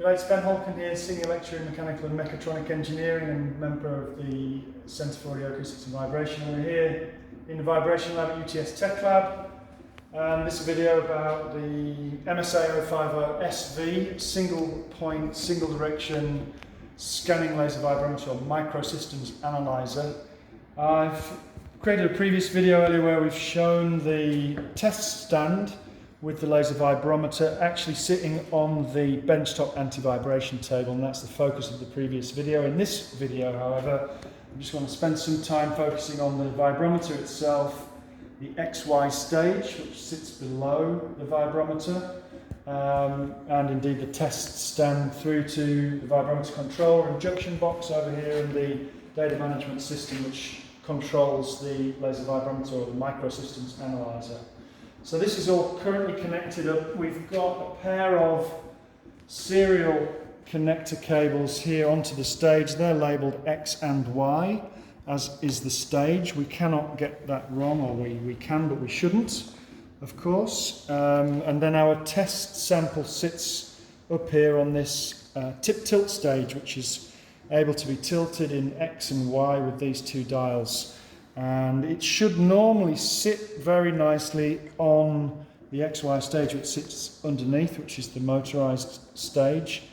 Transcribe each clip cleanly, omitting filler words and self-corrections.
G'day, it's Ben Holcomb here, Senior Lecturer in Mechanical and Mechatronic Engineering and member of the Centre for Audio Acoustics and Vibration. We're here in the Vibration Lab at UTS Tech Lab. This is a video about the MSA-050 SV, single point, single direction scanning laser vibrometer or Microsystems Analyser. I've created a previous video earlier where we've shown the test stand with the laser vibrometer actually sitting on the benchtop anti-vibration table, and that's the focus of the previous video. In this video, however, I'm just going to spend some time focusing on the vibrometer itself, the XY stage, which sits below the vibrometer, and indeed the test stand through to the vibrometer control and junction box over here, and the data management system which controls the laser vibrometer or the Microsystems Analyser. So this is all currently connected up. We've got a pair of serial connector cables here onto the stage. They're labelled X and Y, as is the stage. We cannot get that wrong, or we can, but we shouldn't, of course. And then our test sample sits up here on this tip tilt stage, which is able to be tilted in X and Y with these two dials. And it should normally sit very nicely on the XY stage, which sits underneath, which is the motorized stage.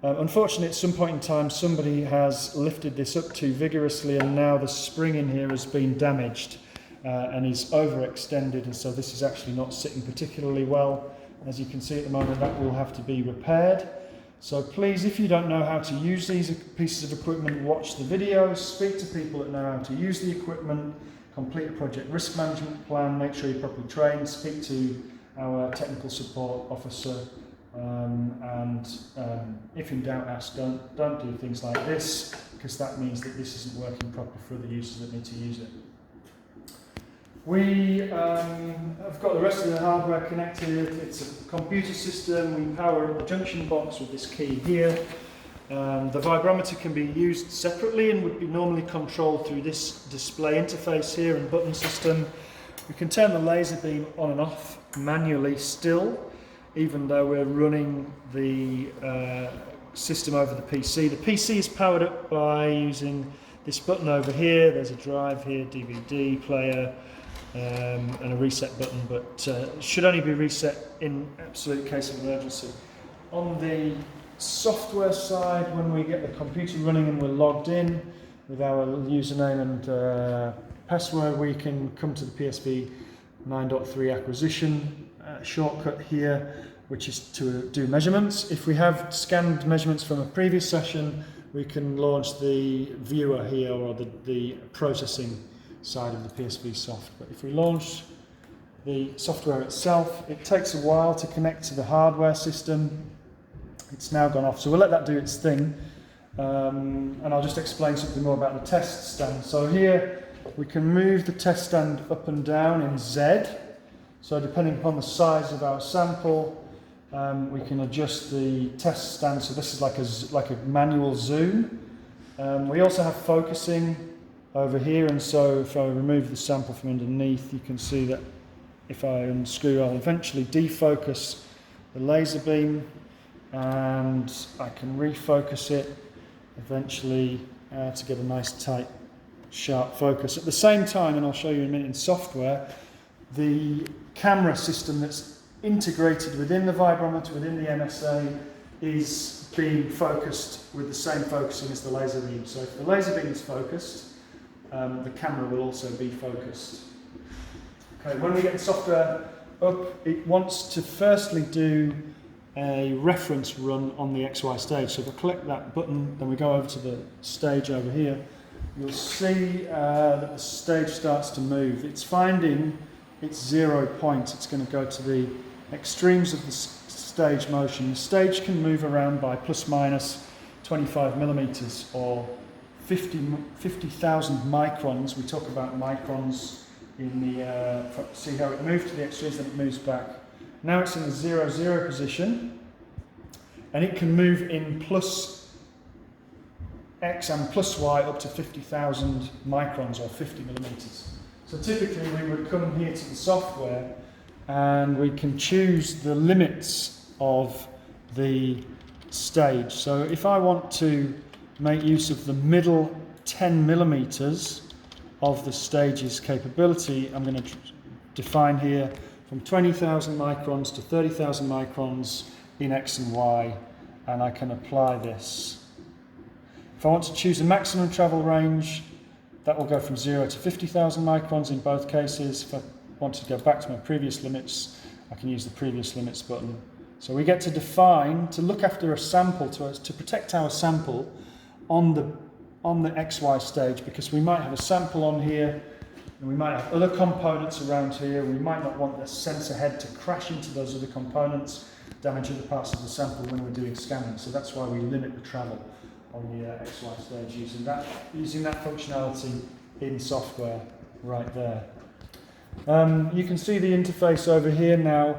Unfortunately, at some point in time, somebody has lifted this up too vigorously, and now the spring in here has been damaged and is overextended, and so this is actually not sitting particularly well. As you can see at the moment, that will have to be repaired. So please, if you don't know how to use these pieces of equipment, watch the videos, speak to people that know how to use the equipment, complete a project risk management plan, make sure you're properly trained, speak to our technical support officer, and if in doubt, ask. Don't do things like this, because that means that this isn't working properly for other users that need to use it. We have got the rest of the hardware connected. It's a computer system. We power up the junction box with this key here. The vibrometer can be used separately and would be normally controlled through this display interface here and button system. We can turn the laser beam on and off manually still, even though we're running the system over the PC. The PC is powered up by using this button over here. There's a drive here, DVD player, and a reset button, but should only be reset in absolute case of emergency. On the software side, when we get the computer running and we're logged in with our username and password, we can come to the PSV 9.3 acquisition shortcut here, which is to do measurements. If we have scanned measurements from a previous session, we can launch the viewer here, or the processing side of the PSV soft. But if we launch the software itself, it takes a while to connect to the hardware system. It's now gone off, so we'll let that do its thing, and I'll just explain something more about the test stand. So here we can move the test stand up and down in Z, so depending upon the size of our sample, we can adjust the test stand. So this is like a manual zoom. We also have focusing over here, and so if I remove the sample from underneath, you can see that if I unscrew, I'll eventually defocus the laser beam, and I can refocus it eventually to get a nice tight sharp focus. At the same time, and I'll show you in a minute in software, the camera system that's integrated within the vibrometer, within the MSA, is being focused with the same focusing as the laser beam. So if the laser beam is focused, the camera will also be focused. Okay, when we get the software up, it wants to firstly do a reference run on the XY stage. So if I click that button, then we go over to the stage over here, you'll see that the stage starts to move. It's finding its 0 point. It's going to go to the extremes of the stage motion. The stage can move around by plus minus 25 millimeters or 50,000 microns. We talk about microns in the, see how it moved to the extremes, then it moves back. Now it's in the 0, 0 position, and it can move in plus X and plus Y up to 50,000 microns or 50 millimeters. So typically we would come here to the software and we can choose the limits of the stage. So if I want to make use of the middle 10 millimeters of the stage's capability, I'm going to define here from 20,000 microns to 30,000 microns in X and Y, and I can apply this. If I want to choose a maximum travel range, that will go from 0 to 50,000 microns in both cases. If I want to go back to my previous limits, I can use the previous limits button. So we get to define, to look after a sample, to protect our sample on the XY stage, because we might have a sample on here, and we might have other components around here. We might not want the sensor head to crash into those other components, damage other parts of the sample when we're doing scanning. So that's why we limit the travel on the XY stage using that functionality in software right there. You can see the interface over here now,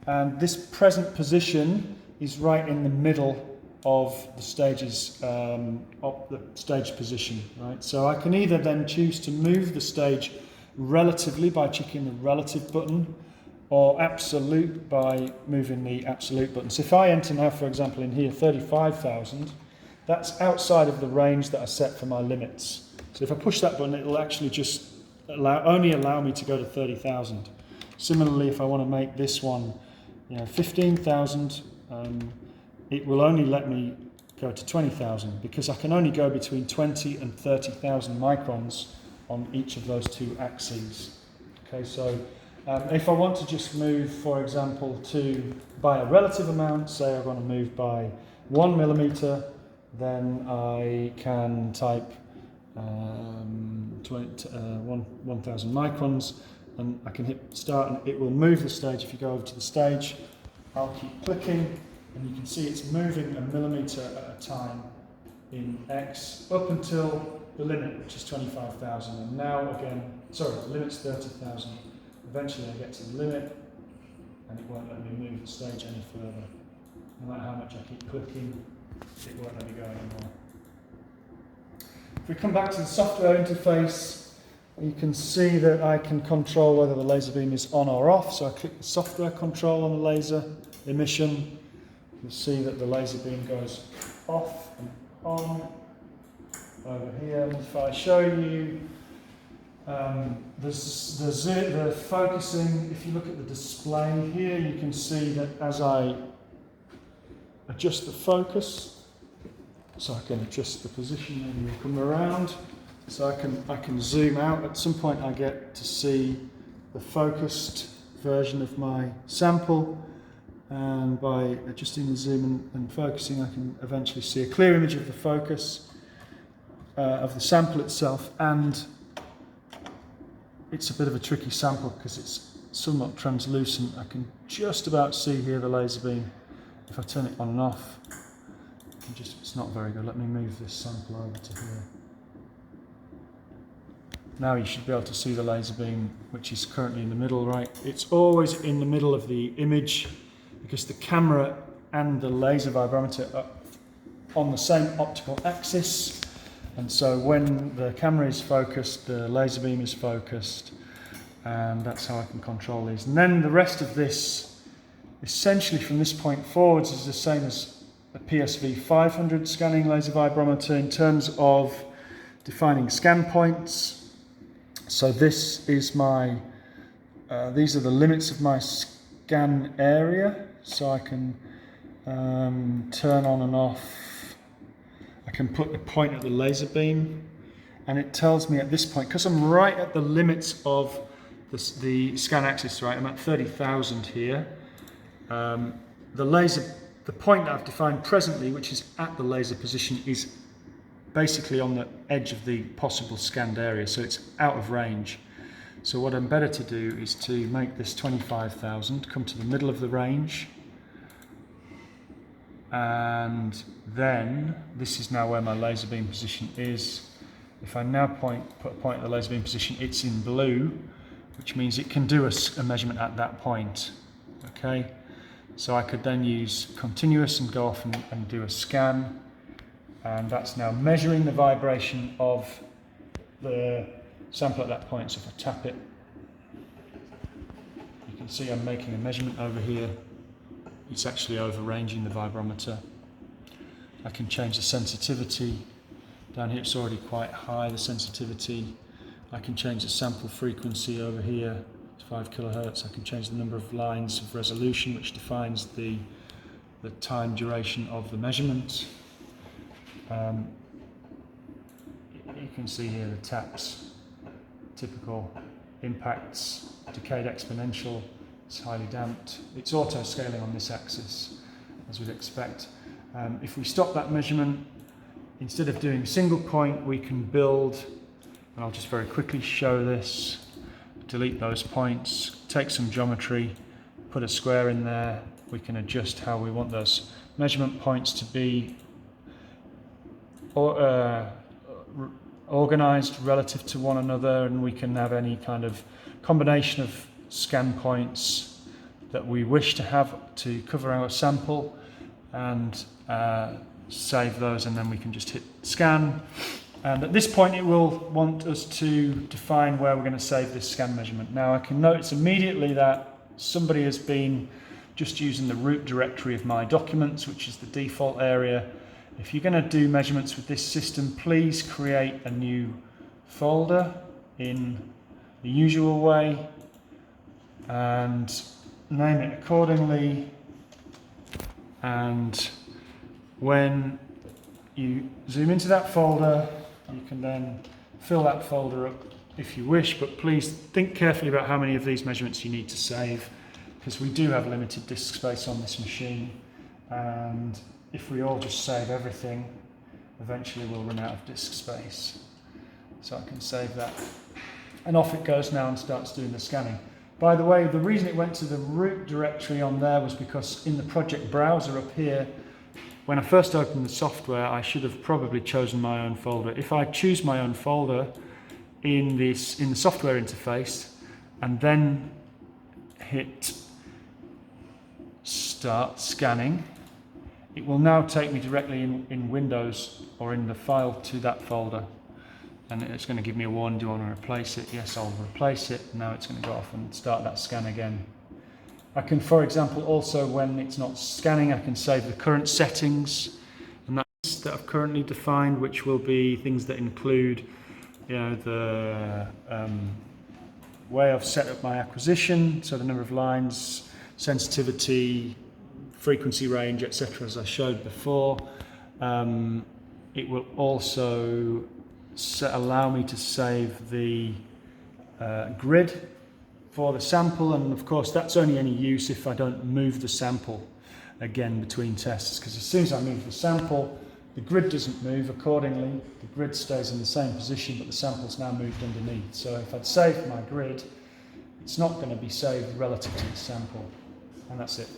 and this present position is right in the middle of the stage's the stage position, right? So I can either then choose to move the stage relatively by checking the relative button, or absolute by moving the absolute button. So if I enter now, for example, in here 35,000, that's outside of the range that I set for my limits. So if I push that button, it'll actually just only allow me to go to 30,000. Similarly, if I want to make this one 15,000, it will only let me go to 20,000, because I can only go between 20 and 30,000 microns on each of those two axes. Okay, so if I want to just move, for example, by a relative amount, say I want to move by 1 millimeter, then I can type 1,000 microns, and I can hit start, and it will move the stage. If you go over to the stage, I'll keep clicking, and you can see it's moving a millimeter at a time in X up until the limit, which is 25,000. And now again, sorry, the limit's 30,000. Eventually I get to the limit, and it won't let me move the stage any further. No matter how much I keep clicking, it won't let me go anymore. If we come back to the software interface, you can see that I can control whether the laser beam is on or off. So I click the software control on the laser emission. You'll see that the laser beam goes off and on over here. And if I show you the focusing, if you look at the display here, you can see that as I adjust the focus, so I can adjust the position, maybe we'll come around, so I can zoom out. At some point I get to see the focused version of my sample, and by adjusting the zoom and focusing, I can eventually see a clear image of the focus of the sample itself. And it's a bit of a tricky sample because it's somewhat translucent. I can just about see here the laser beam. If I turn it on and off, it's not very good. Let me move this sample over to here. Now you should be able to see the laser beam, which is currently in the middle, right? It's always in the middle of the image because the camera and the laser vibrometer are on the same optical axis. And so when the camera is focused, the laser beam is focused, and that's how I can control these. And then the rest of this, essentially from this point forwards, is the same as a PSV 500 scanning laser vibrometer in terms of defining scan points. So this is my, these are the limits of my scan area. So I can turn on and off. I can put the point at the laser beam, and it tells me at this point, because I'm right at the limits of the scan axis, right? I'm at 30,000 here. The point that I've defined presently, which is at the laser position, is basically on the edge of the possible scanned area, so it's out of range. So what I'm better to do is to make this 25,000, come to the middle of the range, and then this is now where my laser beam position is. If I now put a point at the laser beam position, it's in blue, which means it can do a measurement at that point. Okay, so I could then use continuous and go off and do a scan, and that's now measuring the vibration of the sample at that point. So if I tap it, you can see I'm making a measurement over here. It's actually overranging the vibrometer. I can change the sensitivity. Down here it's already quite high, the sensitivity. I can change the sample frequency over here to 5 kilohertz. I can change the number of lines of resolution, which defines the time duration of the measurement. You can see here the taps, typical impacts, decayed exponential, it's highly damped. It's auto-scaling on this axis, as we'd expect. If we stop that measurement, instead of doing a single point, we can build, and I'll just very quickly show this, delete those points, take some geometry, put a square in there. We can adjust how we want those measurement points to be organized relative to one another, and we can have any kind of combination of scan points that we wish to have to cover our sample, and save those, and then we can just hit scan. And at this point it will want us to define where we're going to save this scan measurement. Now I can notice immediately that somebody has been just using the root directory of my documents, which is the default area. If you're going to do measurements with this system, please create a new folder in the usual way and name it accordingly. And when you zoom into that folder, you can then fill that folder up if you wish, but please think carefully about how many of these measurements you need to save, because we do have limited disk space on this machine, and if we all just save everything, eventually we'll run out of disk space. So I can save that. And off it goes now and starts doing the scanning. By the way, the reason it went to the root directory on there was because in the project browser up here, when I first opened the software, I should have probably chosen my own folder. If I choose my own folder in the software interface and then hit start scanning, it will now take me directly in Windows or in the file to that folder. And it's going to give me a warning, do I want to replace it? Yes, I'll replace it. Now it's going to go off and start that scan again. I can, for example, also when it's not scanning, I can save the current settings, and that's that I've currently defined, which will be things that include, the way I've set up my acquisition, so the number of lines, sensitivity, frequency range, etc., as I showed before. It will also allow me to save the grid for the sample, and of course that's only any use if I don't move the sample again between tests, because as soon as I move the sample, the grid doesn't move accordingly. The grid stays in the same position, but the sample's now moved underneath. So if I'd saved my grid, it's not going to be saved relative to the sample, and that's it.